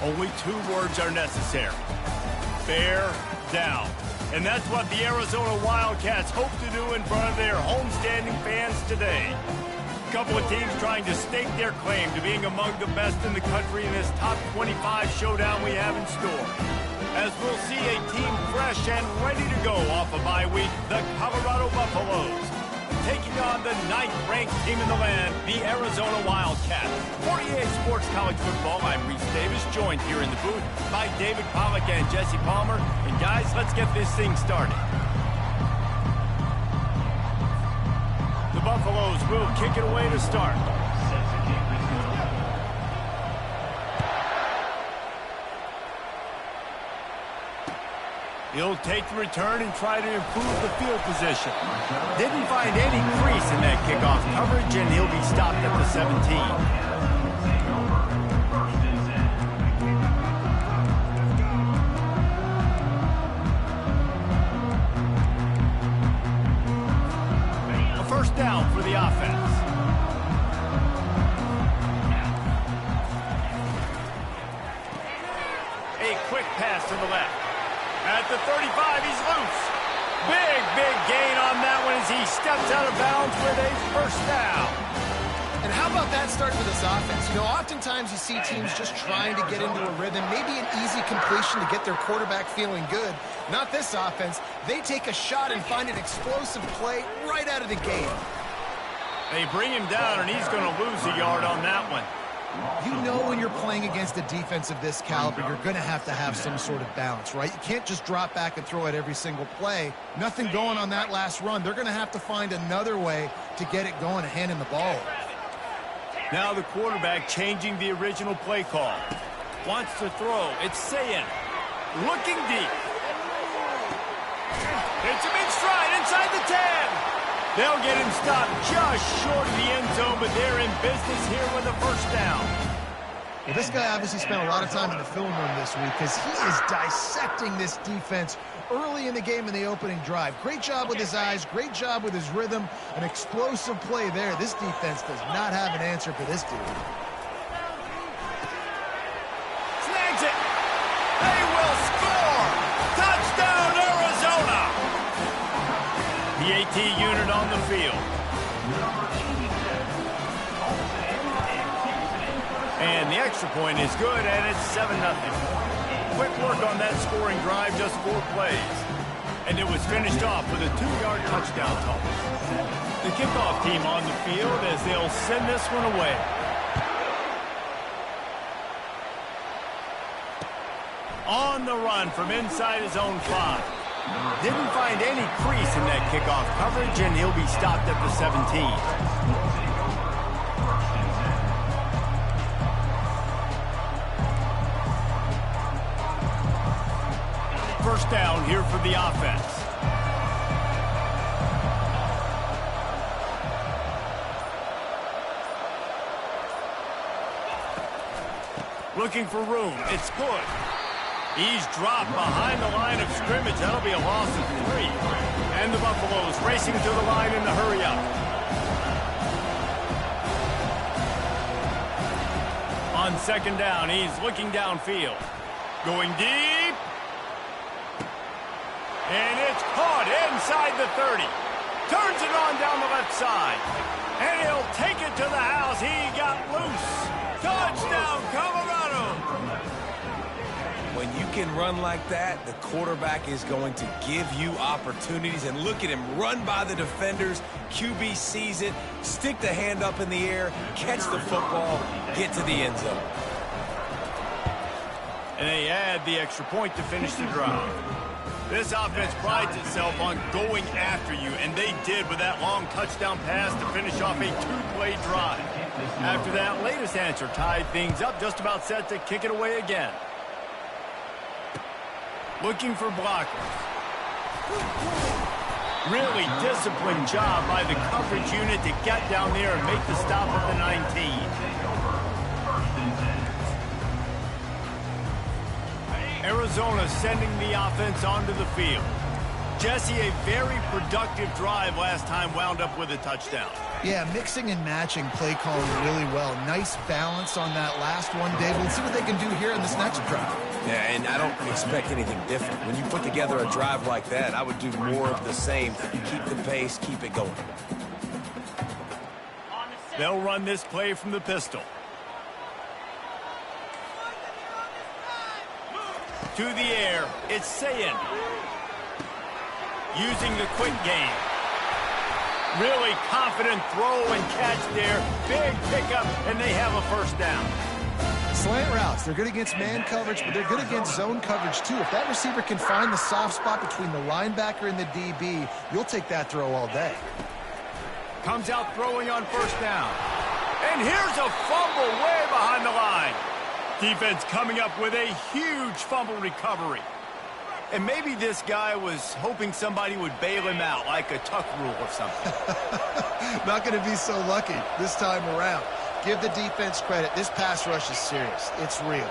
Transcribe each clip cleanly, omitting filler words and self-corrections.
Only 2 words are necessary. Bear down. And that's what the Arizona Wildcats hope to do in front of their homestanding fans today. A couple of teams trying to stake their claim to being among the best in the country in this top 25 showdown we have in store. As we'll see a team fresh and ready to go off a bye week, the Colorado Buffaloes, taking on the 9th-ranked team in the land, the Arizona Wildcats. For EA Sports College Football, I'm Reese Davis, joined here in the booth by David Pollack and Jesse Palmer. And guys, let's get this thing started. The Buffaloes will kick it away to start. He'll take the return and try to improve the field position. Didn't find any crease in that kickoff coverage, and he'll be stopped at the 17. A first down for the offense. A quick pass to the left. At the 35, he's loose. Big gain on that one as he steps out of bounds with a first down. And how about that start for this offense? You know, oftentimes you see teams just trying to get into a rhythm, maybe an easy completion to get their quarterback feeling good. Not this offense. They take a shot and find an explosive play right out of the gate. They bring him down, and he's going to lose a yard on that one. You know when you're playing against a defense of this caliber, you're going to have some sort of balance, right? You can't just drop back and throw it every single play. Nothing going on that last run. They're going to have to find another way to get it going and hand him the ball. Now the quarterback changing the original play call. Wants to throw. It's Sayin. Looking deep. Hits him in stride inside the 10. They'll get him stopped just short of the end zone, but they're in business here with a first down. Well, this guy obviously spent a lot of time in the film room this week because he is dissecting this defense early in the game in the opening drive. Great job with his eyes, great job with his rhythm, an explosive play there. This defense does not have an answer for this dude. Snags it. They will score. Touchdown, Arizona. The AT unit on the field. And the extra point is good, and it's 7-0. Quick work on that scoring drive, just 4 plays. And it was finished off with a 2-yard touchdown toss. The kickoff team on the field as they'll send this one away. On the run from inside his own 5. Didn't find any crease in that kickoff coverage, and he'll be stopped at the 17. First down here for the offense. Looking for room. It's good. He's dropped behind the line of scrimmage. That'll be a loss of 3. And the Buffaloes racing to the line in the hurry-up. On second down, he's looking downfield. Going deep. And it's caught inside the 30. Turns it on down the left side. And he'll take it to the house. He got loose. Touchdown, Colorado. When you can run like that, the quarterback is going to give you opportunities. And look at him run by the defenders. QB sees it, stick the hand up in the air, catch the football, get to the end zone. And they add the extra point to finish the drive. This offense prides itself on going after you, and they did with that long touchdown pass to finish off a 2-play drive. After that latest answer tied things up, just about set to kick it away again. Looking for blockers. Really disciplined job by the coverage unit to get down there and make the stop at the 19. Arizona sending the offense onto the field. Jesse, a very productive drive last time wound up with a touchdown. Yeah, mixing and matching play calling really well. Nice balance on that last one, David. Let's see what they can do here in this next drive. Yeah, and I don't expect anything different. When you put together a drive like that, I would do more of the same. Keep the pace, keep it going. They'll run this play from the pistol. To the air, it's Sayin. Using the quick game. Really confident throw and catch there. Big pickup, and they have a first down. Slant routes, they're good against man coverage, but they're good against zone coverage too. If that receiver can find the soft spot between the linebacker and the DB, you'll take that throw all day. Comes out throwing on first down. And here's a fumble way behind the line. Defense coming up with a huge fumble recovery. And maybe this guy was hoping somebody would bail him out, like a tuck rule or something. Not going to be so lucky this time around. Give the defense credit. This pass rush is serious. It's real.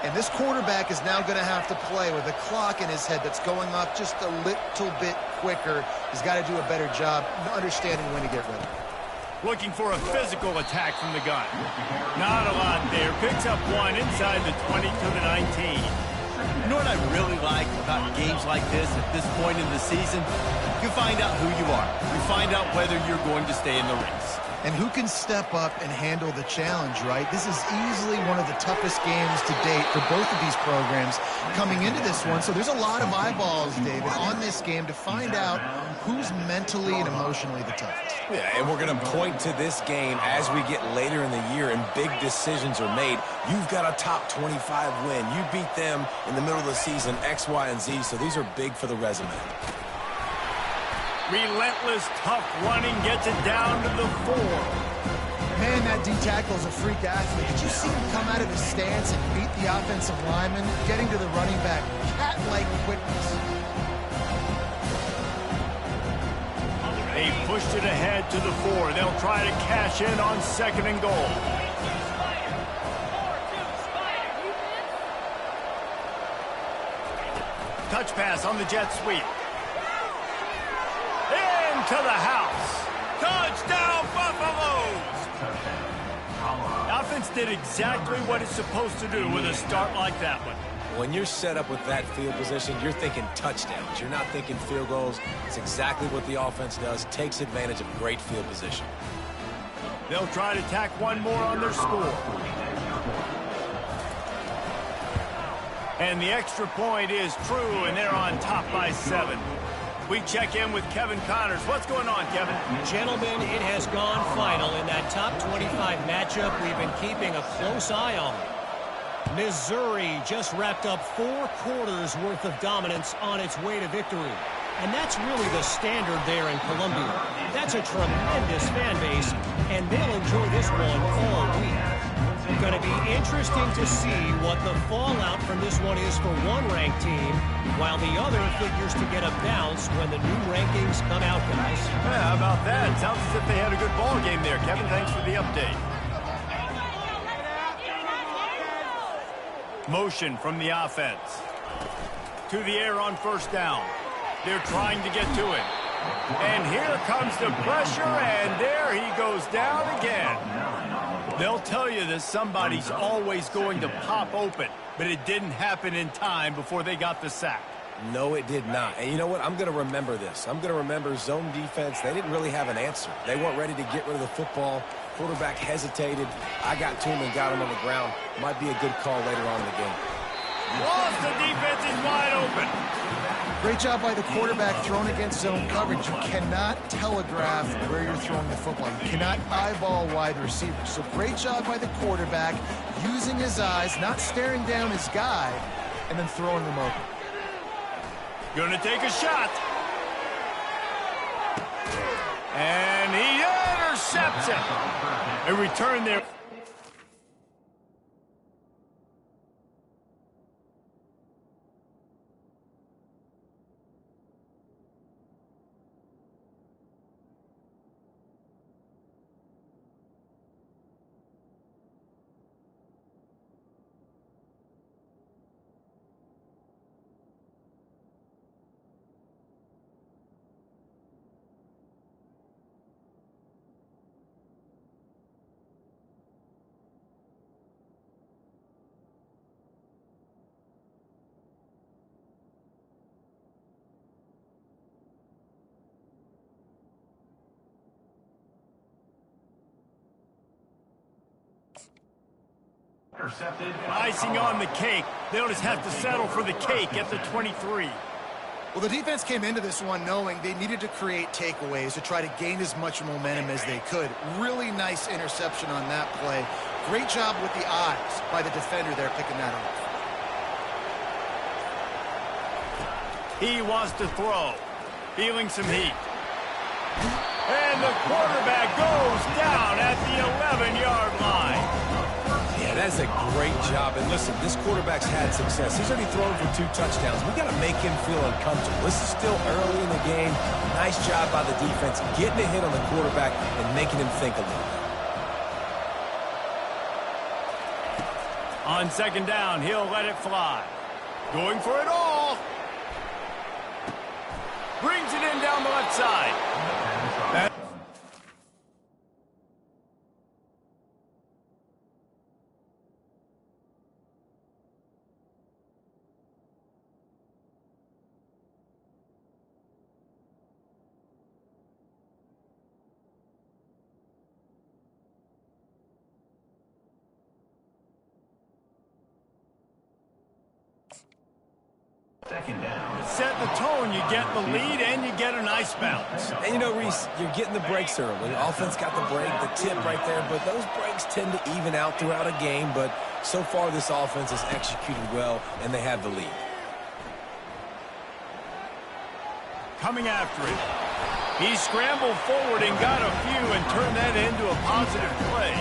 And this quarterback is now going to have to play with a clock in his head that's going off just a little bit quicker. He's got to do a better job understanding when to get ready. Looking for a physical attack from the gun. Not a lot there. Picks up one inside the 20 to the 19. You know what I really like about games like this at this point in the season? You find out who you are. You find out whether you're going to stay in the race. And who can step up and handle the challenge, right? This is easily one of the toughest games to date for both of these programs coming into this one. So there's a lot of eyeballs, David, on this game to find out who's mentally and emotionally the toughest. Yeah, and we're going to point to this game as we get later in the year and big decisions are made. You've got a top 25 win. You beat them in the middle of the season, X, Y, and Z, so these are big for the resume. Relentless, tough running gets it down to the 4. Man, that D-tackle is a freak athlete. Did you see him come out of his stance and beat the offensive lineman, getting to the running back? Cat-like quickness. They pushed it ahead to the 4. They'll try to cash in on 2nd and goal. Touch pass on the jet sweep. To the house. Touchdown, Buffaloes! The offense did exactly what it's supposed to do with a start like that one. When you're set up with that field position, you're thinking touchdowns. You're not thinking field goals. It's exactly what the offense does. Takes advantage of great field position. They'll try to tack one more on their score. And the extra point is true, and they're on top by 7. We check in with Kevin Connors. What's going on, Kevin? Gentlemen, it has gone final in that top 25 matchup. We've been keeping a close eye on it. Missouri just wrapped up 4 quarters worth of dominance on its way to victory. And that's really the standard there in Columbia. That's a tremendous fan base, and they'll enjoy this one all week. Going to be interesting to see what the fallout from this one is for one ranked team, while the other figures to get a bounce when the new rankings come out, guys. Yeah, how about that? Sounds as if they had a good ball game there. Kevin, thanks for the update. Motion from the offense. To the air on first down. They're trying to get to it. And here comes the pressure, and there he goes down again. They'll tell you that somebody's always going to pop open, but it didn't happen in time before they got the sack. No, it did not. And you know what? I'm going to remember this. I'm going to remember zone defense. They didn't really have an answer. They weren't ready to get rid of the football. Quarterback hesitated. I got to him and got him on the ground. Might be a good call later on in the game. Lost, the defense is wide open. Great job by the quarterback thrown against zone coverage. You cannot telegraph where you're throwing the football. You cannot eyeball wide receivers. So great job by the quarterback using his eyes, not staring down his guy, and then throwing him open. Gonna take a shot. And he intercepts it. A return there. Icing on the cake. They'll just have to settle for the cake at the 23. Well, the defense came into this one knowing they needed to create takeaways to try to gain as much momentum as they could. Really nice interception on that play. Great job with the eyes by the defender there picking that off. He wants to throw. Feeling some heat. And the quarterback goes down at the 11-yard line. Yeah, that's a great job. And listen, this quarterback's had success. He's already thrown for 2 touchdowns. We got to make him feel uncomfortable. This is still early in the game. Nice job by the defense getting a hit on the quarterback and making him think a little bit. On second down, he'll let it fly. Going for it all. Brings it in down the left side. Set the tone, you get the lead, and you get a nice bounce. And you know, Reese, you're getting the breaks early. Offense got the break, the tip right there, but those breaks tend to even out throughout a game. But so far, this offense has executed well, and they have the lead. Coming after it. He scrambled forward and got a few and turned that into a positive play.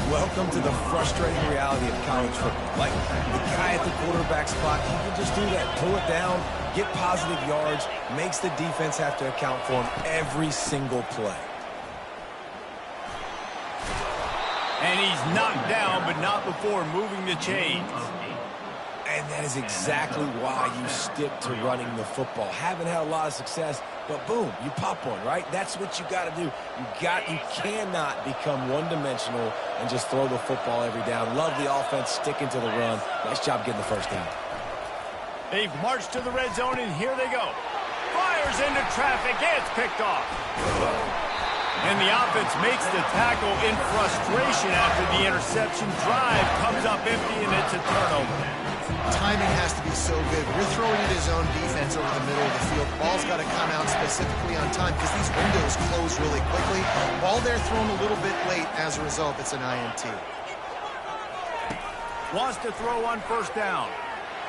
Welcome to the frustrating reality of college football. Like the guy at the quarterback spot, he can just do that. Pull it down, get positive yards, makes the defense have to account for him every single play. And he's knocked down, but not before moving the chains. And that is exactly why you stick to running the football. Haven't had a lot of success, but boom, you pop one, right? That's what you got to do. You cannot become one-dimensional and just throw the football every down. Love the offense sticking to the run. Nice job getting the first down. They've marched to the red zone, and here they go. Fires into traffic. It's picked off. And the offense makes the tackle in frustration after the interception. Drive comes up empty, and it's a turnover. Timing has to be so good. We're throwing at his own defense over the middle of the field. Ball's got to come out specifically on time because these windows close really quickly. Ball there thrown a little bit late. As a result, it's an INT. Wants to throw on first down.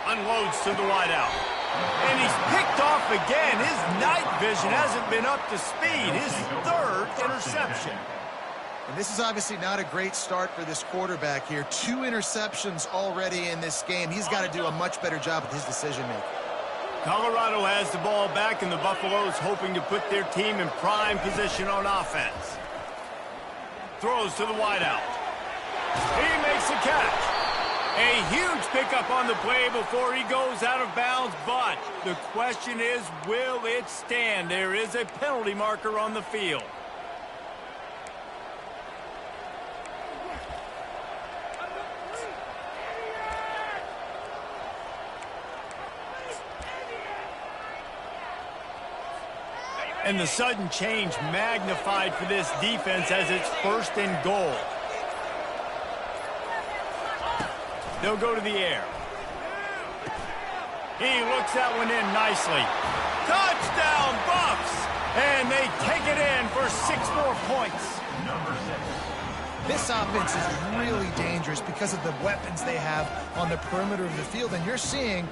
Unloads to the wideout. And he's picked off again. His night vision hasn't been up to speed. His third interception. And this is obviously not a great start for this quarterback here. 2 interceptions already in this game. He's got to do a much better job with his decision-making. Colorado has the ball back, and the Buffaloes hoping to put their team in prime position on offense. Throws to the wideout. He makes a catch. A huge pickup on the play before he goes out of bounds, but the question is, will it stand? There is a penalty marker on the field. And the sudden change magnified for this defense as it's 1st and goal. They'll go to the air. He looks that one in nicely. Touchdown, Buffs! And they take it in for 6 more points. This offense is really dangerous because of the weapons they have on the perimeter of the field. And you're seeing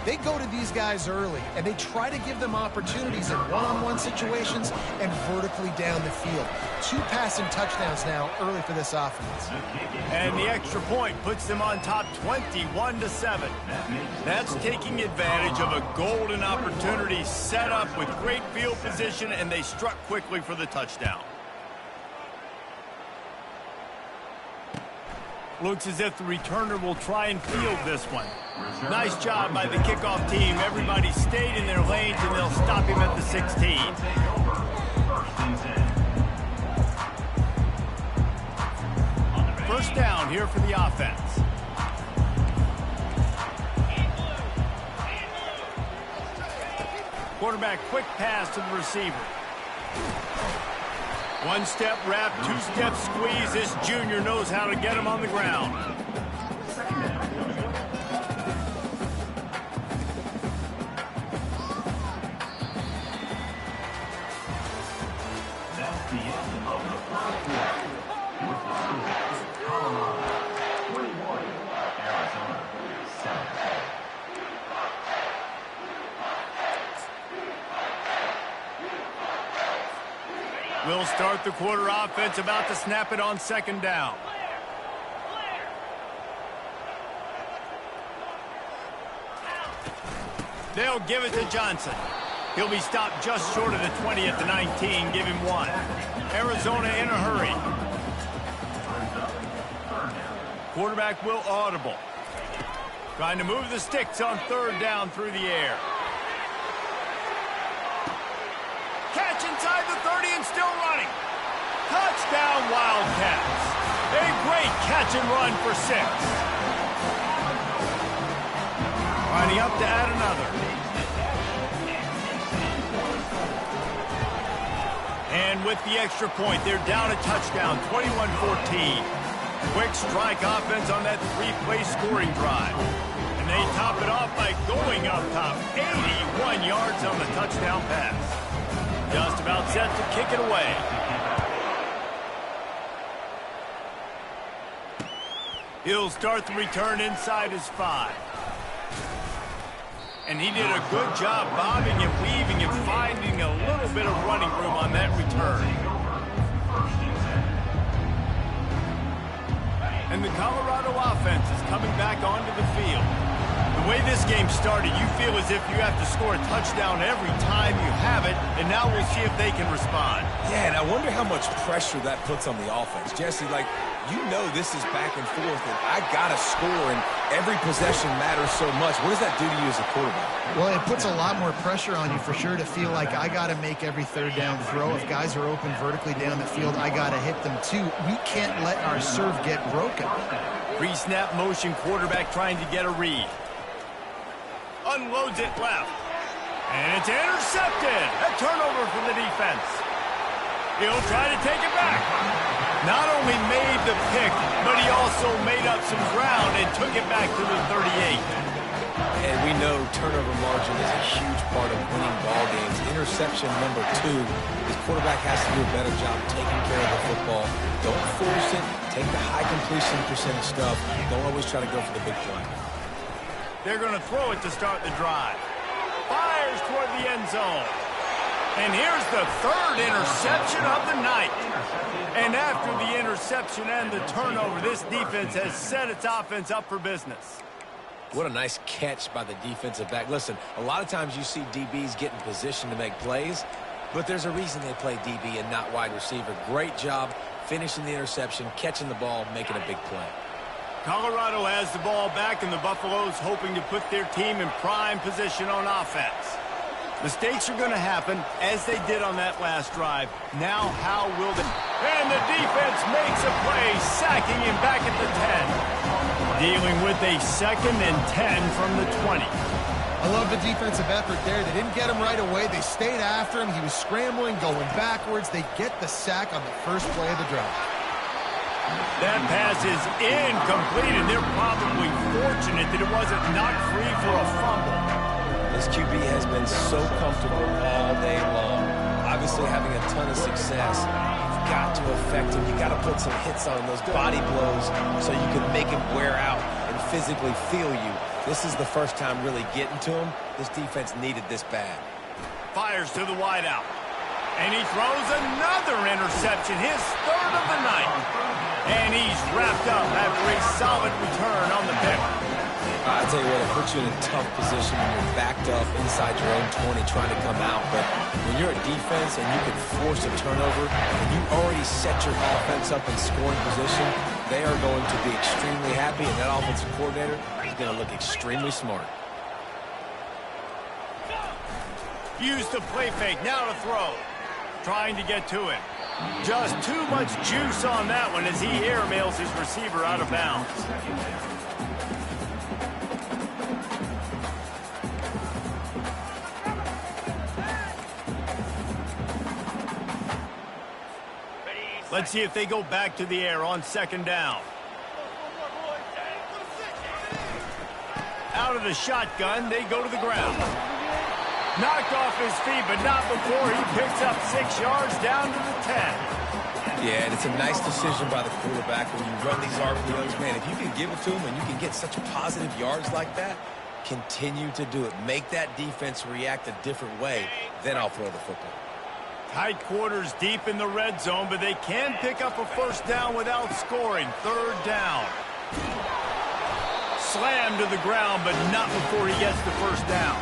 they go to these guys early, and they try to give them opportunities in one-on-one situations and vertically down the field. 2 passing touchdowns now early for this offense. And the extra point puts them on top 21-7. That's taking advantage of a golden opportunity set up with great field position, and they struck quickly for the touchdown. Looks as if the returner will try and field this one. Nice job by the kickoff team. Everybody stayed in their lanes, and they'll stop him at the 16. First down here for the offense. Quarterback quick pass to the receiver. 1-step wrap, 2-step squeeze. This junior knows how to get him on the ground. We'll start the quarter offense, about to snap it on second down. They'll give it to Johnson. He'll be stopped just short of the 20 at the 19. Give him 1. Arizona in a hurry. Quarterback will audible. Trying to move the sticks on third down through the air. Catch inside the 30 and still running. Touchdown, Wildcats. A great catch and run for 6. Lining up to add another. And with the extra point, they're down a touchdown, 21-14. Quick strike offense on that 3-play scoring drive. And they top it off by going up top, 81 yards on the touchdown pass. Just about set to kick it away. He'll start the return inside his 5. And he did a good job bobbing and weaving and finding a little bit of running room on that return. And the Colorado offense is coming back onto the field. The way this game started, you feel as if you have to score a touchdown every time you have it, and now we'll see if they can respond. Yeah, and I wonder how much pressure that puts on the offense. Jesse, you know this is back and forth, and I got to score, and every possession matters so much. What does that do to you as a quarterback? Well, it puts a lot more pressure on you for sure to feel like I got to make every third down throw. If guys are open vertically down the field, I got to hit them too. We can't let our serve get broken. Pre-snap motion quarterback trying to get a read. Unloads it left. And it's intercepted. A turnover for the defense. He'll try to take it back. Not only made the pick, but he also made up some ground and took it back to the 38. And we know turnover margin is a huge part of winning ball games. Interception number 2. This quarterback has to do a better job taking care of the football. Don't force it. Take the high completion percentage stuff. Don't always try to go for the big play. They're going to throw it to start the drive. Fires toward the end zone. And here's the 3rd interception of the night. And after the interception and the turnover, this defense has set its offense up for business. What a nice catch by the defensive back. Listen, a lot of times you see DBs get in position to make plays, but there's a reason they play DB and not wide receiver. Great job finishing the interception, catching the ball, making a big play. Colorado has the ball back, and the Buffaloes hoping to put their team in prime position on offense. Mistakes are going to happen, as they did on that last drive. Now, how will they? And the defense makes a play, sacking him back at the 10. Dealing with a 2nd and 10 from the 20. I love the defensive effort there. They didn't get him right away. They stayed after him. He was scrambling, going backwards. They get the sack on the first play of the drive. That pass is incomplete, and they're probably fortunate that it wasn't knocked free for a fumble. This QB has been so comfortable all day long. Obviously having a ton of success. You've got to affect him. You've got to put some hits on him, those body blows, so you can make him wear out and physically feel you. This is the first time really getting to him. This defense needed this bad. Fires to the wideout. And he throws another interception, his 3rd of the night. And he's wrapped up after a solid return on the pick. I tell you what, it puts you in a tough position when you're backed up inside your own 20 trying to come out. But when you're a defense and you can force a turnover and you already set your offense up in scoring position, they are going to be extremely happy, and that offensive coordinator is going to look extremely smart. Use the play fake, now to throw. Trying to get to it. Just too much juice on that one as he airmails his receiver out of bounds. Let's see if they go back to the air on 2nd down. Out of the shotgun, they go to the ground. Knocked off his feet, but not before he picks up 6 yards down to the 10. Yeah, and it's a nice decision by the quarterback when you run these RPOs. Man, if you can give it to him and you can get such positive yards like that, continue to do it. Make that defense react a different way, then I'll throw the football. Tight quarters deep in the red zone, but they can pick up a first down without scoring. Third down. Slammed to the ground, but not before he gets the first down.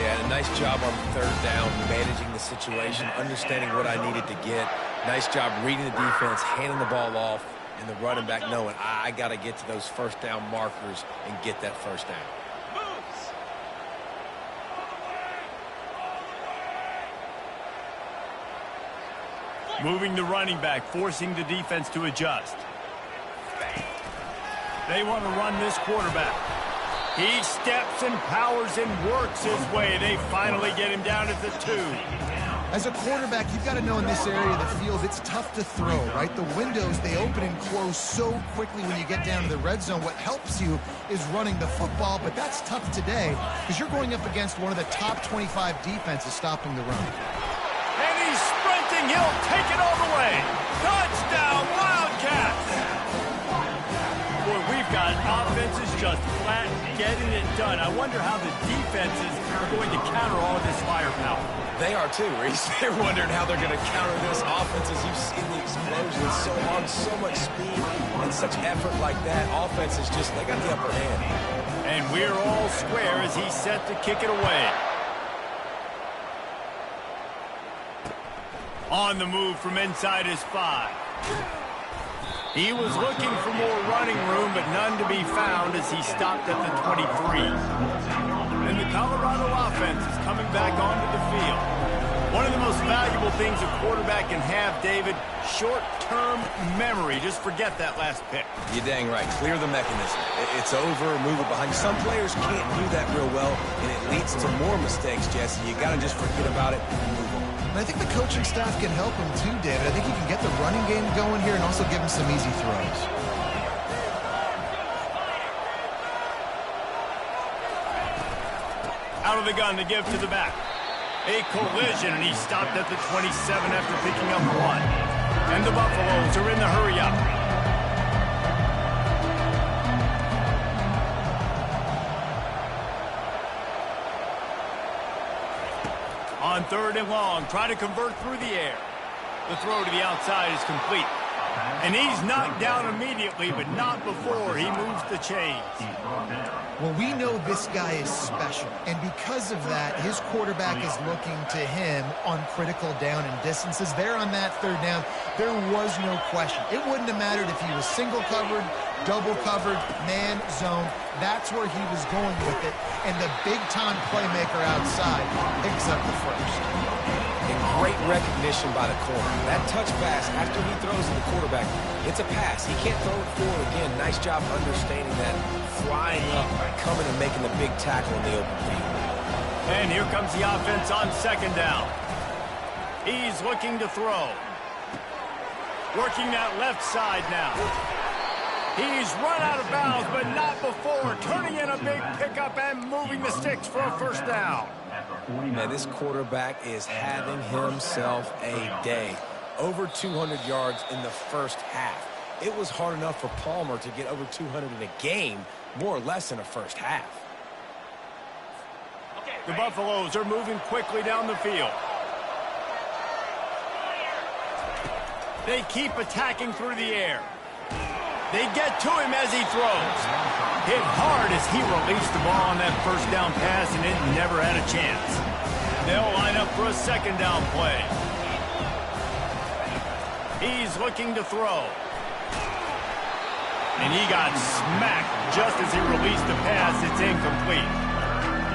Yeah, a nice job on third down, managing the situation, understanding what I needed to get. Nice job reading the defense, handing the ball off, and the running back knowing I got to get to those first down markers and get that first down. Moving the running back, forcing the defense to adjust. They want to run this quarterback. He steps and powers and works his way. They finally get him down at the 2. As a quarterback, you've got to know in this area of the field, it's tough to throw, right? The windows, they open and close so quickly when you get down to the red zone. What helps you is running the football, but that's tough today because you're going up against one of the top 25 defenses stopping the run. And he's sprinting. He'll take it all the way. Touchdown, Wildcats! Boy, we've got offenses just flat getting it done. I wonder how the defenses are going to counter all of this firepower. They are too, Reese. They're wondering how they're going to counter this offense. As you've seen the explosion, it's so hard, so much speed, and such effort like that. Offense is just, they got the upper hand. And we're all square as he's set to kick it away. On the move from inside his 5. He was looking for more running room, but none to be found as he stopped at the 23. And the Colorado offense is coming back onto the field. One of the most valuable things a quarterback can have, David, short-term memory. Just forget that last pick. You're dang right. Clear the mechanism. It's over, move it behind you. Some players can't do that real well, and it leads to more mistakes, Jesse. You got to just forget about it and move on. And I think the coaching staff can help him too, David. I think he can get the running game going here and also give him some easy throws. Out of the gun to give to the back. A collision, and he stopped at the 27 after picking up 1. And the Buffaloes are in the hurry-up. On third and long, trying to convert through the air. The throw to the outside is complete. And he's knocked down immediately, but not before he moves the chains. Well, we know this guy is special, and because of that, his quarterback is looking to him on critical down and distances. There on that third down, there was no question. It wouldn't have mattered if he was single covered, double covered, man, zone. That's where he was going with it, and the big-time playmaker outside picks up the first. And great recognition by the corner. That touch pass, after he throws to the quarterback, it's a pass. He can't throw it forward again. Nice job understanding that, flying up, coming and making the big tackle in the open field. And here comes the offense on second down. He's looking to throw. Working that left side now. He's run out of bounds, but not before. Turning in a big pickup and moving the sticks for a first down. Man, this quarterback is having himself a day. Over 200 yards in the first half. It was hard enough for Palmer to get over 200 in a game, more or less in a first half. The Buffaloes are moving quickly down the field. They keep attacking through the air. They get to him as he throws. Hit hard as he released the ball on that first down pass, and it never had a chance. They'll line up for a second down play. He's looking to throw. And he got smacked just as he released the pass. It's incomplete.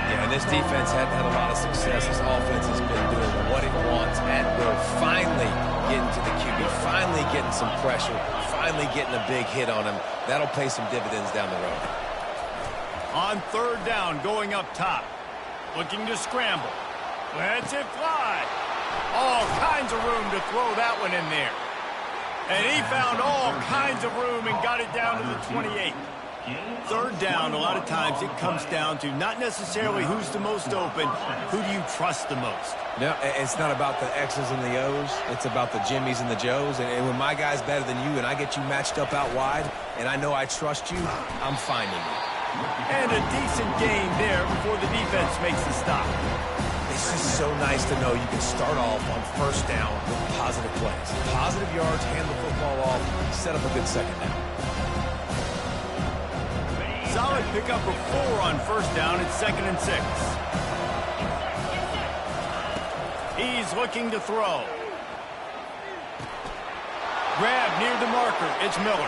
Yeah, and this defense had a lot of success. This offense has been doing what it wants at will. Finally getting to the QB, finally getting some pressure, finally getting a big hit on him. That'll pay some dividends down the road. On third down, going up top. Looking to scramble. Lets it fly. All kinds of room to throw that one in there. And he found all kinds of room and got it down to the 28. Third down, a lot of times it comes down to not necessarily who's the most open, who do you trust the most? No, it's not about the X's and the O's. It's about the Jimmys and the Joes. And when my guy's better than you and I get you matched up out wide and I know I trust you, I'm finding you. And a decent gain there before the defense makes the stop. They It's just so nice to know you can start off on first down with positive plays. Positive yards, hand the football off, set up a good second down. Solid pickup of 4 on first down. It's 2nd and 6. He's looking to throw. Grab near the marker. It's Miller.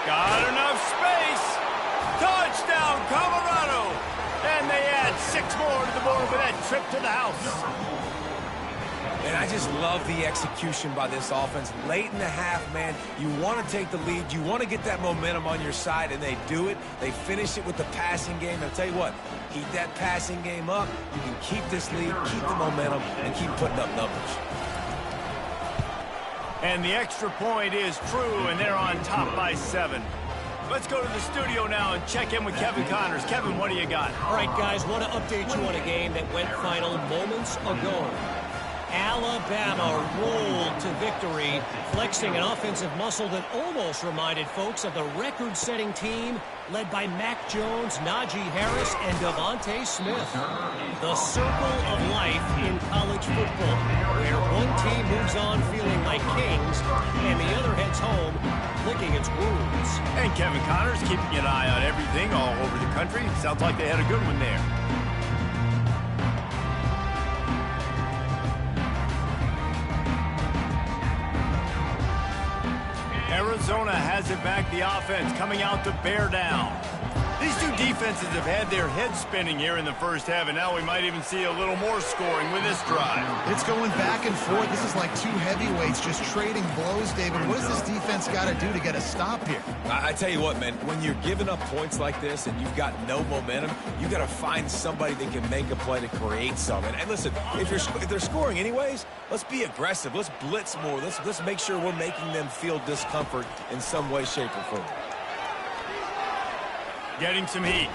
Got enough space. Touchdown, Colorado. And they add 6 more to the board with that trip to the house. And I just love the execution by this offense. Late in the half, man, you want to take the lead. You want to get that momentum on your side, and they do it. They finish it with the passing game. I'll tell you what, keep that passing game up. You can keep this lead, keep the momentum, and keep putting up numbers. And the extra point is true, and they're on top by 7. Let's go to the studio now and check in with Kevin Connors. Kevin, what do you got? All right, guys, want to update you on a game that went final moments ago. Alabama rolled to victory, flexing an offensive muscle that almost reminded folks of the record-setting team led by Mac Jones, Najee Harris, and Devontae Smith. The circle of life in college football, where one team moves on feeling like kings, and the other heads home licking its wounds. And Kevin Connors keeping an eye on everything all over the country. Sounds like they had a good one there. Arizona has it back, the offense coming out to bear down. These two defenses have had their heads spinning here in the first half, and now we might even see a little more scoring with this drive. It's going back and forth. This is like two heavyweights just trading blows, David. What does this defense got to do to get a stop here? I tell you what, man, when you're giving up points like this and you've got no momentum, you got to find somebody that can make a play to create something. And listen, if they're scoring anyways, let's be aggressive. Let's blitz more. Let's make sure we're making them feel discomfort in some way, shape, or form. Getting some heat.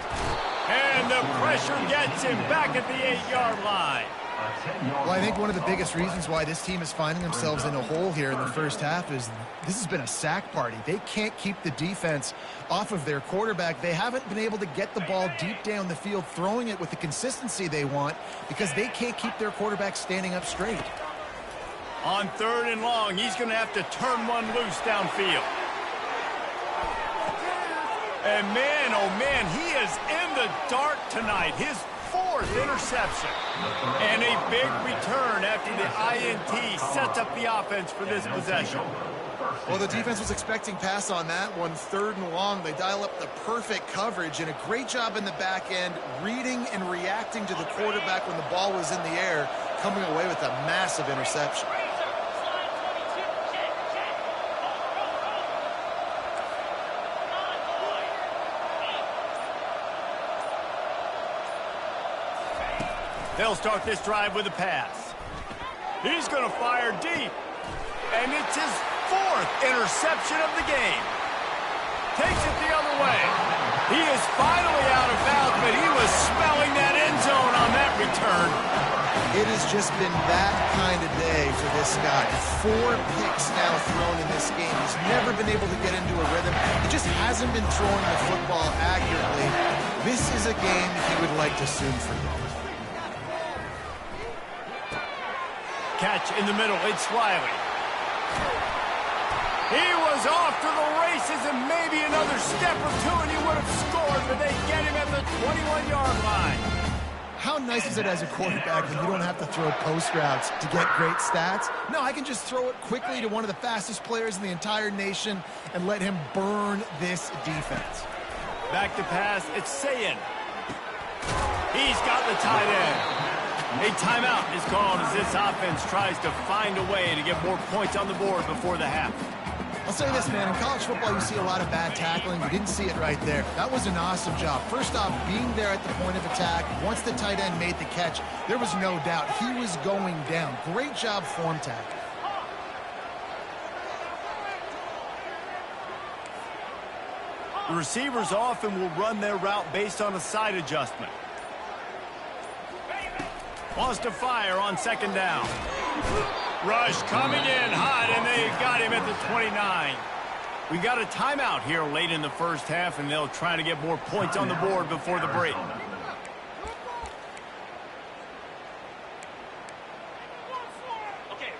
And the pressure gets him back at the 8-yard line. Well, I think one of the biggest reasons why this team is finding themselves in a hole here in the first half is this has been a sack party. They can't keep the defense off of their quarterback. They haven't been able to get the ball deep down the field, throwing it with the consistency they want because they can't keep their quarterback standing up straight. On 3rd and long, he's going to have to turn one loose downfield. And man, oh man, he is in the dark tonight. His 4th interception. And a big return after the INT sets up the offense for this possession. Well, the defense was expecting pass on that one. 3rd and long, they dial up the perfect coverage and a great job in the back end, reading and reacting to the quarterback when the ball was in the air, coming away with a massive interception. They'll start this drive with a pass. He's going to fire deep. And it's his 4th interception of the game. Takes it the other way. He is finally out of bounds, but he was smelling that end zone on that return. It has just been that kind of day for this guy. 4 picks now thrown in this game. He's never been able to get into a rhythm. He just hasn't been throwing the football accurately. This is a game he would like to soon forget. Catch in the middle, it's Wiley. He was off to the races and maybe another step or two and he would have scored, but they get him at the 21-yard line. How nice is it as a quarterback when you don't have to throw post routes to get great stats? No, I can just throw it quickly to one of the fastest players in the entire nation and let him burn this defense. Back to pass, it's Sayin. He's got the tight end. A timeout is called as this offense tries to find a way to get more points on the board before the half. I'll say this, man. In college football, you see a lot of bad tackling. You didn't see it right there. That was an awesome job. First off, being there at the point of attack. Once the tight end made the catch, there was no doubt he was going down. Great job form tackle. The receivers often will run their route based on a side adjustment. Wants to fire on 2nd down. Rush coming in hot, and they got him at the 29. We got a timeout here late in the first half, and they'll try to get more points on the board before the break.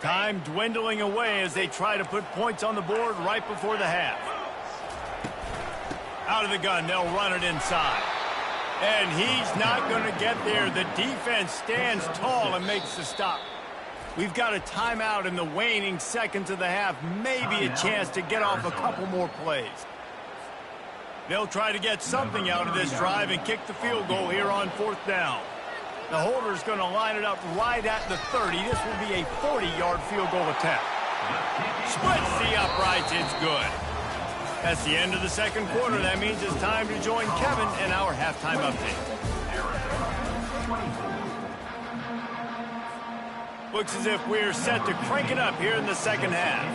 Time dwindling away as they try to put points on the board right before the half. Out of the gun, they'll run it inside. And he's not going to get there. The defense stands tall and makes the stop. We've got a timeout in the waning seconds of the half. Maybe a chance to get off a couple more plays. They'll try to get something out of this drive and kick the field goal here on 4th down. The holder's going to line it up right at the 30. This will be a 40-yard field goal attempt. Splits the uprights. It's good. That's the end of the second quarter. That means it's time to join Kevin in our halftime update. Looks as if we're set to crank it up here in the second half.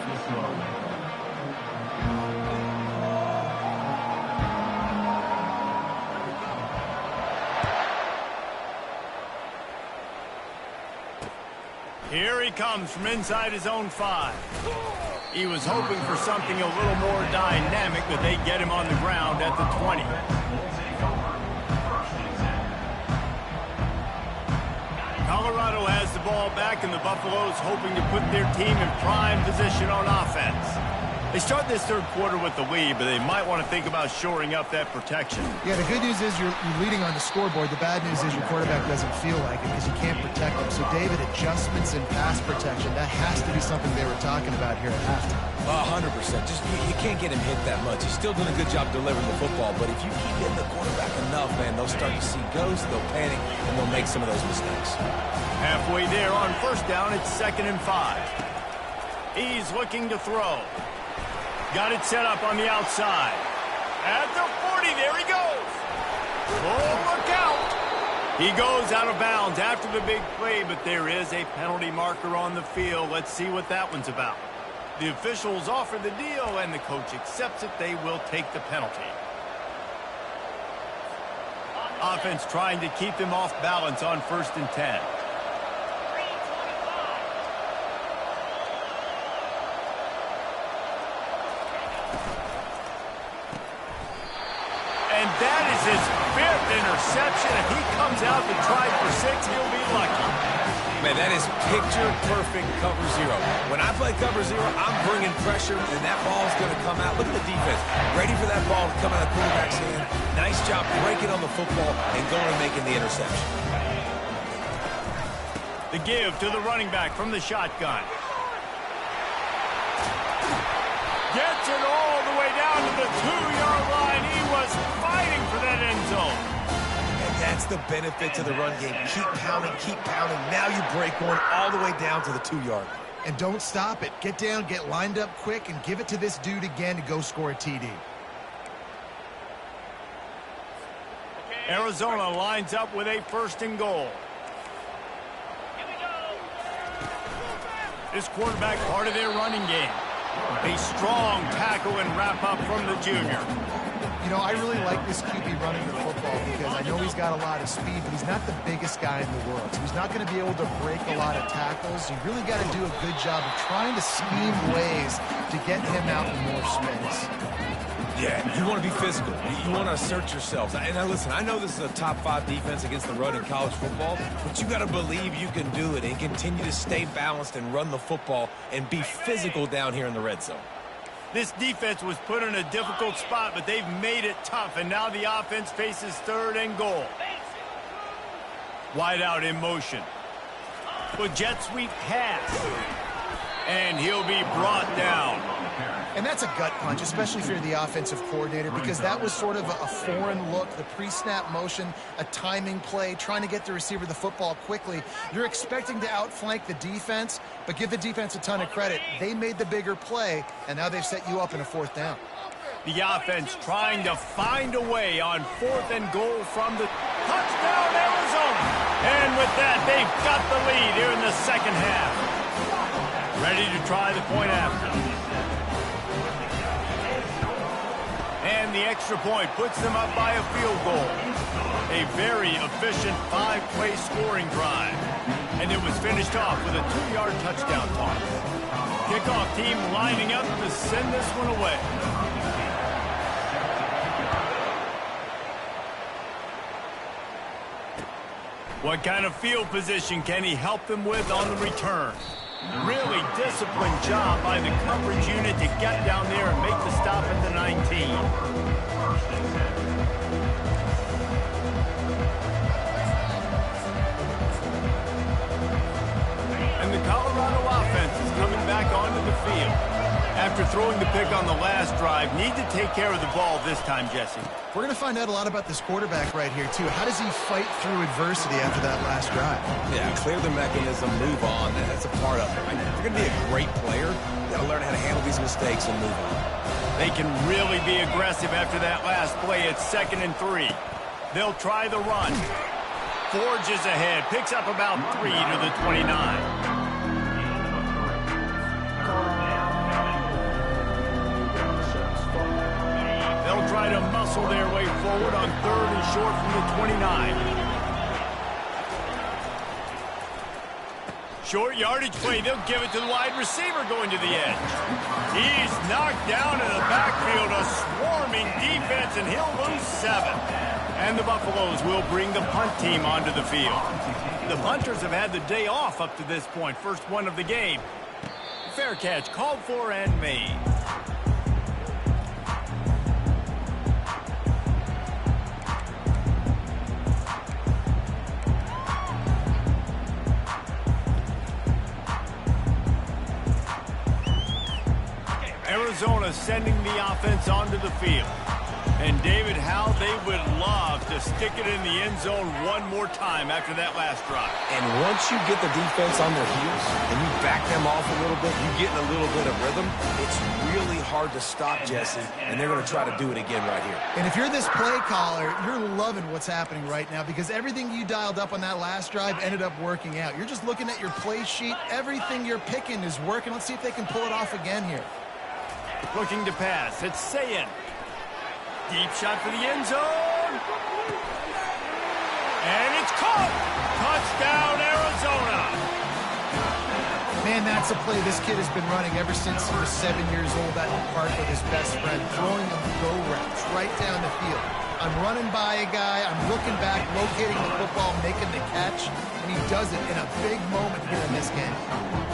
Here he comes from inside his own 5. He was hoping for something a little more dynamic, but they get him on the ground at the 20. Colorado has the ball back, and the Buffaloes hoping to put their team in prime position on offense. They start this third quarter with the lead, but they might want to think about shoring up that protection. Yeah, the good news is you're leading on the scoreboard. The bad news is your quarterback doesn't feel like it because you can't protect him. So, David, adjustments in pass protection, that has to be something they were talking about here at halftime. 100%. Just you can't get him hit that much. He's still doing a good job delivering the football, but if you keep hitting the quarterback enough, man, they'll start to see ghosts, they'll panic, and they'll make some of those mistakes. Halfway there on 1st down, it's 2nd and 5. He's looking to throw. Got it set up on the outside. At the 40, there he goes. Oh, look out. He goes out of bounds after the big play, but there is a penalty marker on the field. Let's see what that one's about. The officials offer the deal, and the coach accepts it. They will take the penalty. Offense trying to keep him off balance on 1st and 10. And that is his 5th interception. If he comes out to try for 6, he'll be lucky. Man, that is picture-perfect cover 0. When I play cover 0, I'm bringing pressure, and that ball's going to come out. Look at the defense. Ready for that ball to come out of the quarterback's hand. Nice job breaking on the football and going and making the interception. The give to the running back from the shotgun. Gets it all the way down to the 2-yard line. He was fighting for that end zone. And that's the benefit to the run game. Keep pounding, keep pounding. Now you break one all the way down to the 2-yard line. And don't stop it. Get down, get lined up quick, and give it to this dude again to go score a TD. Arizona lines up with a 1st and goal. This quarterback part of their running game. A strong tackle and wrap up from the junior. You know, I really like this QB running the football because I know he's got a lot of speed, but he's not the biggest guy in the world. So he's not going to be able to break a lot of tackles. You really got to do a good job of trying to scheme ways to get him out in more space. Yeah, you want to be physical. You want to assert yourselves. And now listen, I know this is a top 5 defense against the run in college football, but you got to believe you can do it and continue to stay balanced and run the football and be physical down here in the red zone. This defense was put in a difficult spot, but they've made it tough, and now the offense faces 3rd and goal. Wide out in motion. With jet sweep pass. And he'll be brought down. And that's a gut punch, especially if you're the offensive coordinator, because that was sort of a foreign look, the pre-snap motion, a timing play, trying to get the receiver the football quickly. You're expecting to outflank the defense, but give the defense a ton of credit. They made the bigger play, and now they've set you up in a 4th down. The offense trying to find a way on 4th and goal from the touchdown, Arizona. And with that, they've got the lead here in the second half. Ready to try the point after. And the extra point puts them up by a field goal. A very efficient 5-play scoring drive. And it was finished off with a 2-yard touchdown toss. Kickoff team lining up to send this one away. What kind of field position can he help them with on the return? Really disciplined job by the coverage unit to get down there and make the stop at the 19. And the Colorado offense is coming back onto the field. After throwing the pick on the last drive, need to take care of the ball this time, Jesse. We're going to find out a lot about this quarterback right here, too. How does he fight through adversity after that last drive? Yeah, clear the mechanism, move on. That's a part of it. Right? If you're going to be a great player, you got to learn how to handle these mistakes and move on. They can really be aggressive after that last play. It's 2nd and 3. They'll try the run. Forges ahead, picks up about 3 to the 29. They'll try to muscle their way forward on 3rd and short from the 29. Short yardage play. They'll give it to the wide receiver going to the edge. He's knocked down in the backfield. A swarming defense, and he'll lose 7. And the Buffaloes will bring the punt team onto the field. The punters have had the day off up to this point. First one of the game. Fair catch called for and made. Arizona sending the offense onto the field. And David, how they would love to stick it in the end zone one more time after that last drive. And once you get the defense on their heels and you back them off a little bit, you get in a little bit of rhythm, it's really hard to stop, Jesse, and they're going to try to do it again right here. And if you're this play caller, you're loving what's happening right now because everything you dialed up on that last drive ended up working out. You're just looking at your play sheet. Everything you're picking is working. Let's see if they can pull it off again here. Looking to pass. It's Sayin. Deep shot for the end zone. And it's caught. Touchdown, Arizona. Man, that's a play this kid has been running ever since he was 7 years old at the park with his best friend, throwing them go routes right down the field. I'm running by a guy, I'm looking back, locating the football, making the catch, and he does it in a big moment here in this game.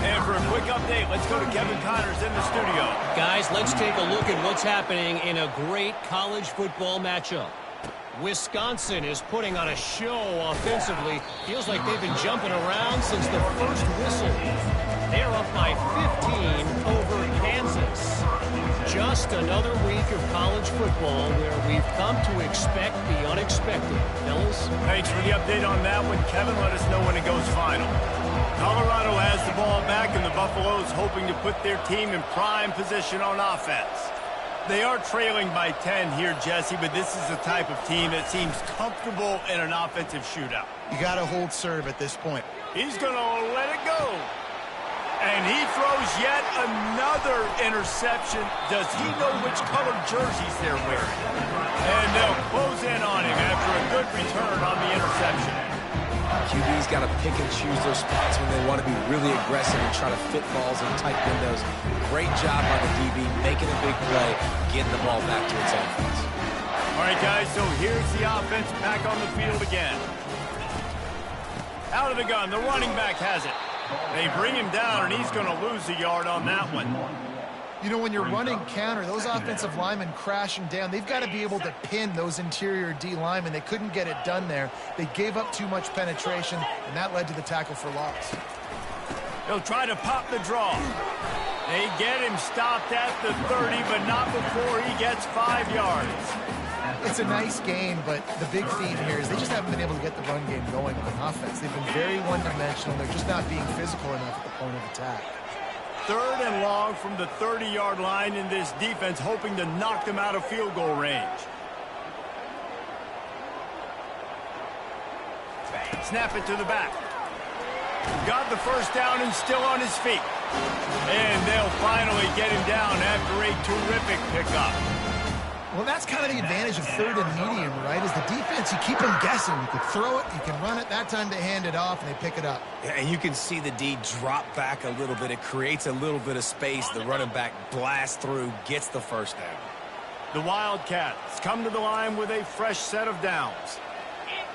And for a quick update, let's go to Kevin Connors in the studio. Guys, let's take a look at what's happening in a great college football matchup. Wisconsin is putting on a show offensively. Feels like they've been jumping around since the first whistle. They're up by 15 over Kansas. Just another week of college football where we've come to expect the unexpected. Fellas? Thanks for the update on that one. Kevin, let us know when it goes final. Colorado has the ball back, and the Buffaloes hoping to put their team in prime position on offense. They are trailing by 10 here, Jesse, but this is the type of team that seems comfortable in an offensive shootout. You got to hold serve at this point. He's going to let it go. And he throws yet another interception. Does he know which colored jerseys they're wearing? And they'll close in on him after a good return on the interception. QB's got to pick and choose their spots when they want to be really aggressive and try to fit balls in tight windows. Great job by the DB, making a big play, getting the ball back to its offense. All right, guys, so here's the offense back on the field again. Out of the gun, the running back has it. They bring him down, and he's going to lose a yard on that one. You know, when you're running counter, those offensive linemen crashing down, they've got to be able to pin those interior D linemen. They couldn't get it done there. They gave up too much penetration, and that led to the tackle for loss. They'll try to pop the draw. They get him stopped at the 30, but not before he gets 5 yards. It's a nice game, but the big theme here is they just haven't been able to get the run game going on offense. They've been very one-dimensional. They're just not being physical enough at the point of attack. 3rd and long from the 30-yard line in this defense, hoping to knock them out of field goal range. Snap it to the back. Got the first down and still on his feet. And they'll finally get him down after a terrific pickup. Well, that's kind of the advantage of 3rd and medium, right? Is the defense, you keep them guessing. You can throw it, you can run it. That time they hand it off, and they pick it up. Yeah, and you can see the D drop back a little bit. It creates a little bit of space. The running back blasts through, gets the first down. The Wildcats come to the line with a fresh set of downs.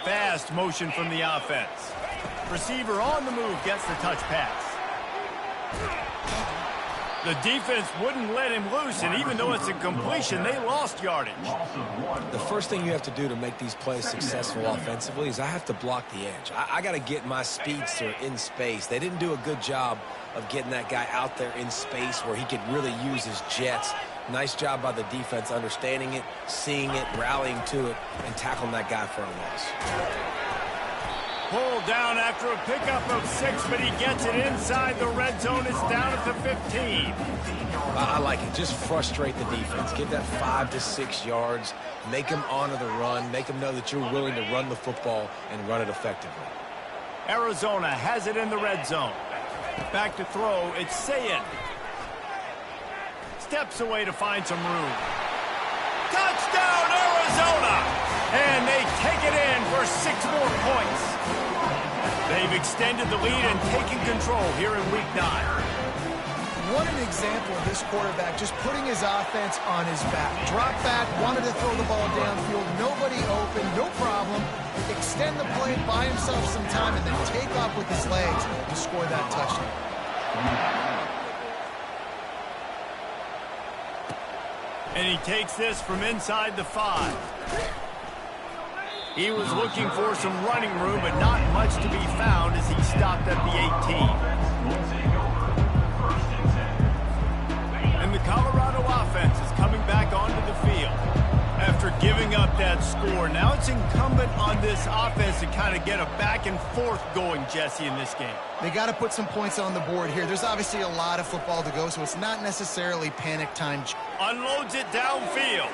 Fast motion from the offense. Receiver on the move gets the touch pass. The defense wouldn't let him loose, and even though it's a completion, they lost yardage. The first thing you have to do to make these plays successful offensively is I have to block the edge. I got to get my speedster in space. They didn't do a good job of getting that guy out there in space where he could really use his jets. Nice job by the defense understanding it, seeing it, rallying to it, and tackling that guy for a loss. Pulled down after a pickup of 6, but he gets it inside the red zone. It's down at the 15. I like it. Just frustrate the defense. Get that 5 to 6 yards. Make them honor the run. Make them know that you're willing to run the football and run it effectively. Arizona has it in the red zone. Back to throw. It's Sayin. Steps away to find some room. Touchdown, Arizona! And they take it in for 6 more points. They've extended the lead and taken control here in Week 9. What an example of this quarterback just putting his offense on his back. Drop back, wanted to throw the ball downfield, nobody open, no problem. Extend the play, buy himself some time, and then take off with his legs to score that touchdown. And he takes this from inside the 5. He was looking for some running room, but not much to be found as he stopped at the 18. And the Colorado offense is coming back onto the field. After giving up that score, now it's incumbent on this offense to kind of get a back and forth going, Jesse, in this game. They got to put some points on the board here. There's obviously a lot of football to go, so it's not necessarily panic time. Unloads it downfield.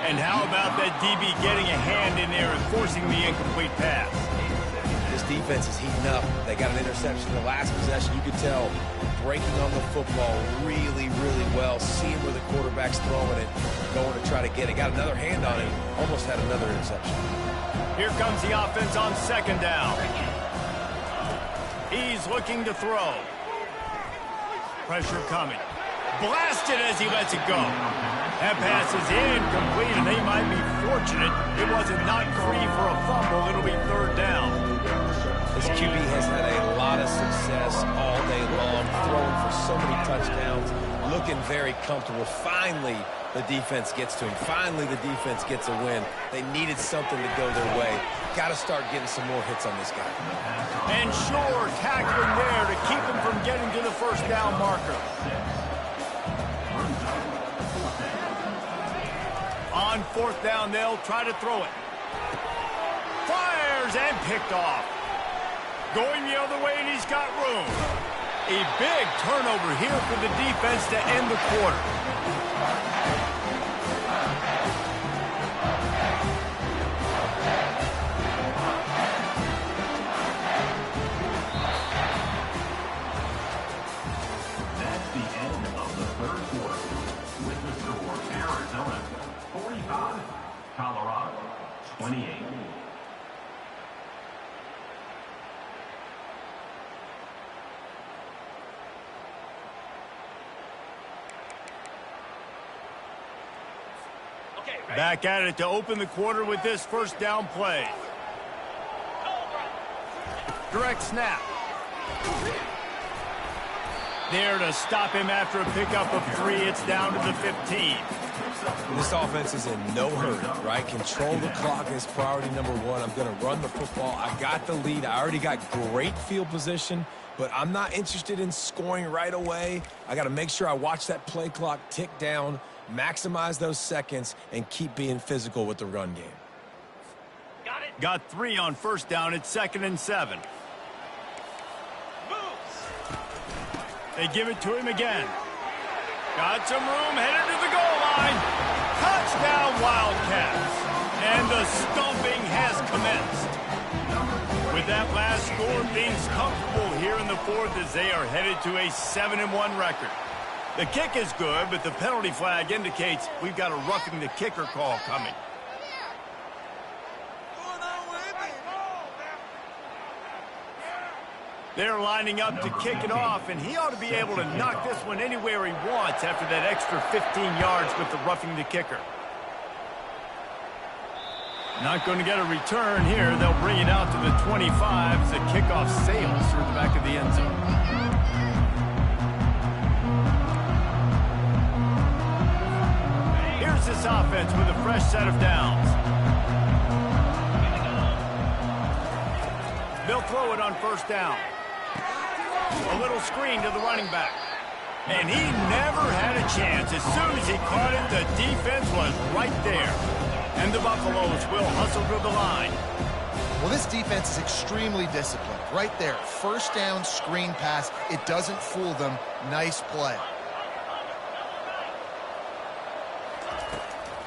And how about that DB getting a hand in there and forcing the incomplete pass? This defense is heating up. They got an interception in the last possession. You could tell breaking on the football really, really well, seeing where the quarterback's throwing it, going to try to get it. Got another hand on it, almost had another interception. Here comes the offense on 2nd down. He's looking to throw. Pressure coming. Blasted as he lets it go. That pass is incomplete, and they might be fortunate it wasn't knocked free for a fumble. It'll be 3rd down. This QB has had a lot of success all day long, throwing for so many touchdowns, looking very comfortable. Finally, the defense gets to him. Finally, the defense gets a win. They needed something to go their way. Got to start getting some more hits on this guy. And sure, tackling there to keep him from getting to the 1st down marker. On 4th down, they'll try to throw it. Fires and picked off. Going the other way, and he's got room. A big turnover here for the defense to end the quarter. That's the end of the 3rd quarter. With the score, Arizona 45, Colorado 28. Back at it to open the quarter with this 1st down play. Direct snap. There to stop him after a pickup of 3. It's down to the 15. This offense is in no hurry, right? Control the clock is priority number 1. I'm going to run the football. I got the lead. I already got great field position, but I'm not interested in scoring right away. I got to make sure I watch that play clock tick down, maximize those seconds, and keep being physical with the run game. Got 3 on 1st down. It's 2nd and 7. They give it to him again. Got some room, headed to the goal line. Touchdown, Wildcats. And the stomping has commenced. With that last score, things comfortable here in the 4th as they are headed to a 7-1 record. The kick is good, but the penalty flag indicates we've got a roughing the kicker call coming. They're lining up to kick it off, and he ought to be able to knock this one anywhere he wants after that extra 15 yards with the roughing the kicker. Not going to get a return here. They'll bring it out to the 25 as the kickoff sails through the back of the end zone. Here's this offense with a fresh set of downs. They'll throw it on first down. A little screen to the running back. And he never had a chance. As soon as he caught it, the defense was right there. And the Buffaloes will hustle to the line. Well, this defense is extremely disciplined. Right there, first down screen pass. It doesn't fool them. Nice play.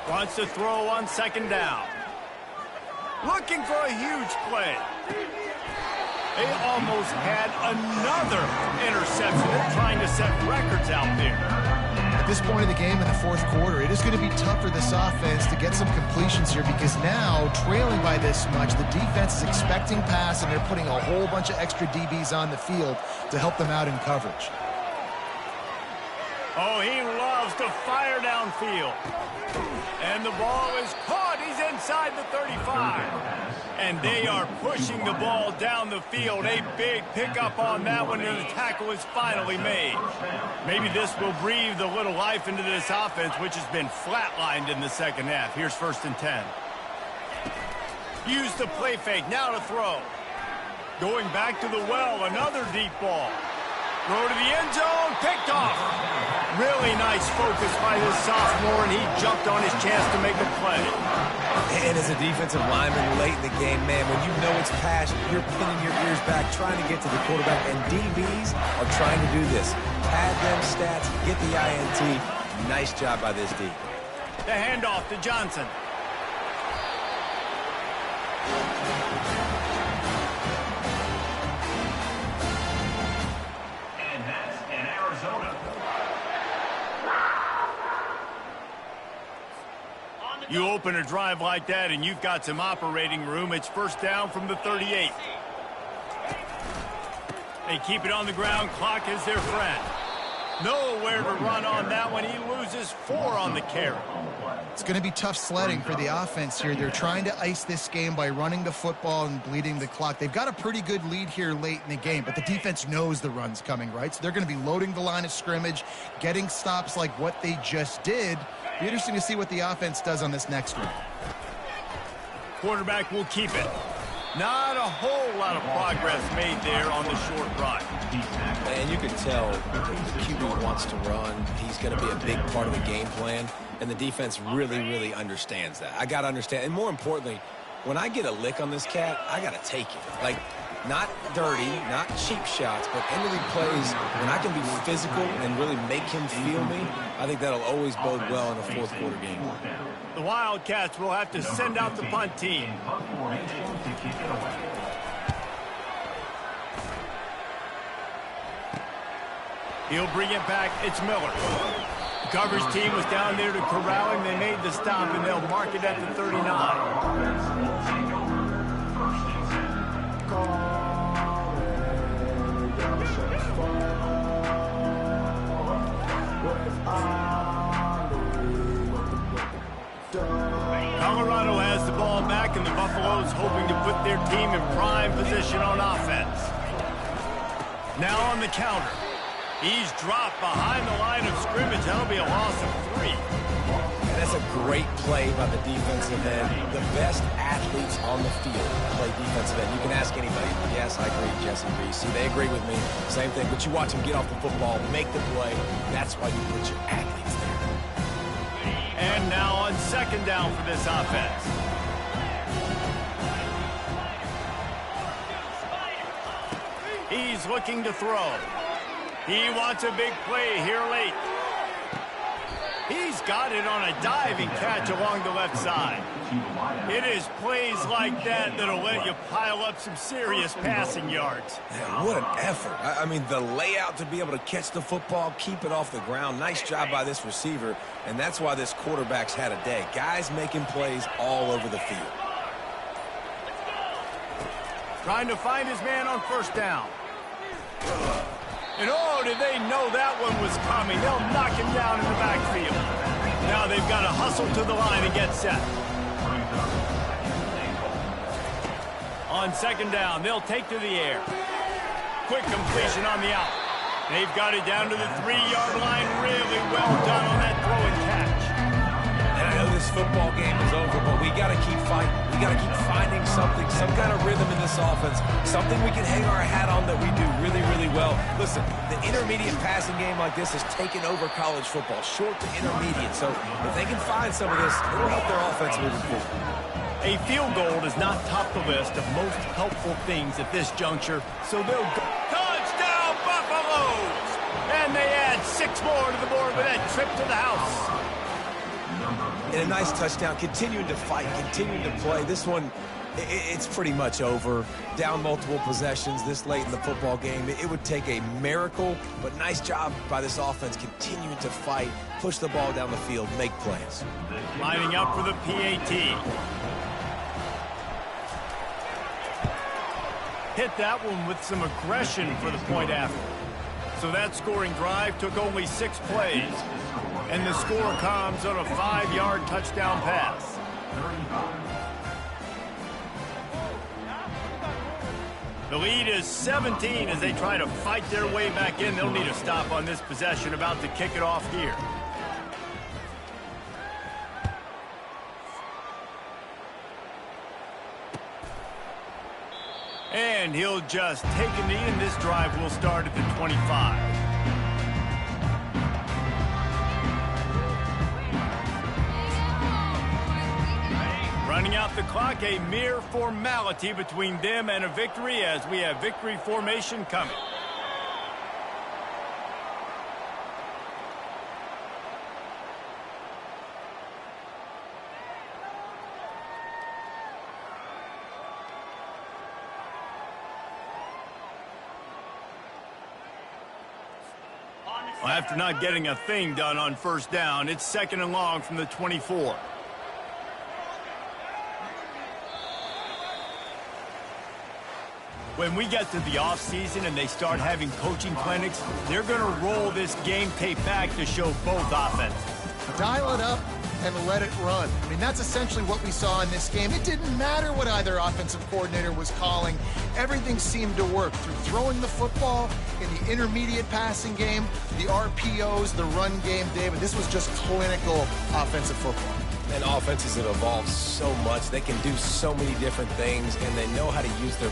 Wants to throw on second down. Looking for a huge play. They almost had another interception. They're trying to set records out there. At this point in the game in the fourth quarter, it is going to be tough for this offense to get some completions here because now, trailing by this much, the defense is expecting pass, and they're putting a whole bunch of extra DBs on the field to help them out in coverage. Oh, he loves to fire downfield. And the ball is caught. He's inside the 35. And they are pushing the ball down the field. A big pickup on that one, and the tackle is finally made. Maybe this will breathe a little life into this offense, which has been flatlined in the second half. Here's 1st and 10. Use the play fake. Now to throw. Going back to the well. Another deep ball. Throw to the end zone. Picked off. Really nice focus by this sophomore, and he jumped on his chance to make a play. And as a defensive lineman late in the game, man, when you know it's pass, you're pinning your ears back, trying to get to the quarterback, and DBs are trying to do this. Pad them stats, get the INT. Nice job by this D. The handoff to Johnson. And that's in Arizona. You open a drive like that and you've got some operating room. It's first down from the 38. They keep it on the ground. Clock is their friend. Nowhere to run on that one. He loses 4 on the carry. It's going to be tough sledding for the offense here. They're trying to ice this game by running the football and bleeding the clock. They've got a pretty good lead here late in the game, but the defense knows the run's coming, right? So they're going to be loading the line of scrimmage, getting stops like what they just did. Be interesting to see what the offense does on this next one. Quarterback will keep it. Not a whole lot of progress made there on the short run. And you can tell the QB wants to run. He's going to be a big part of the game plan, and the defense really, really understands that. I got to understand, and more importantly, when I get a lick on this cat, I got to take it. Like, not dirty, not cheap shots, but end-of-the plays, when I can be physical and really make him feel me, I think that'll always bode well in a fourth quarter game. The Wildcats will have to send out the punt team. He'll bring it back. It's Miller. The coverage team was down there to corral him. They made the stop, and they'll mark it at the 39. Colorado has the ball back, and the Buffaloes hoping to put their team in prime position on offense. Now on the counter. He's dropped behind the line of scrimmage. That'll be a loss of 3. And that's a great play by the defensive end. The best athletes on the field play defensive end. You can ask anybody. Yes, I agree, Jesse Reese. See, they agree with me. Same thing. But you watch them get off the football, make the play. That's why you put your athletes there. And now on second down for this offense. He's looking to throw. He wants a big play here late. He's got it on a diving catch along the left side. It is plays like that that'll let you pile up some serious passing yards. Man, what an effort. I mean, the layout to be able to catch the football, keep it off the ground. Nice job by this receiver, and that's why this quarterback's had a day. Guys making plays all over the field. Trying to find his man on first down. And oh, did they know that one was coming. They'll knock him down in the backfield. Now they've got to hustle to the line and get set. On second down, they'll take to the air. Quick completion on the out. They've got it down to the 3-yard line. Really well done on that throw and catch. And I know this football game is over, but we got to keep fighting. We got to keep finding something, some kind of rhythm in this offense, something we can hang our hat on that we do really, really well. Listen, the intermediate passing game like this has taken over college football, short to intermediate. So if they can find some of this, it'll help their offense moving forward. A field goal does not top the list of most helpful things at this juncture, so they'll go. Touchdown, Buffaloes! And they add 6 more to the board with that trip to the house. And a nice touchdown, continuing to fight, continuing to play. This one, it's pretty much over. Down multiple possessions this late in the football game. It would take a miracle, but nice job by this offense continuing to fight, push the ball down the field, make plays. Lining up for the PAT. Hit that one with some aggression for the point after. So that scoring drive took only 6 plays. And the score comes on a 5-yard touchdown pass. The lead is 17 as they try to fight their way back in. They'll need a stop on this possession, about to kick it off here. And he'll just take a knee, and this drive will start at the 25. Running out the clock, a mere formality between them and a victory as we have victory formation coming. Well, after not getting a thing done on first down, it's 2nd and long from the 24. When we get to the offseason and they start having coaching clinics, they're going to roll this game tape back to show both offenses. Dial it up and let it run. I mean, that's essentially what we saw in this game. It didn't matter what either offensive coordinator was calling. Everything seemed to work through throwing the football, in the intermediate passing game, the RPOs, the run game, David. This was just clinical offensive football. And offenses have evolved so much. They can do so many different things, and they know how to use their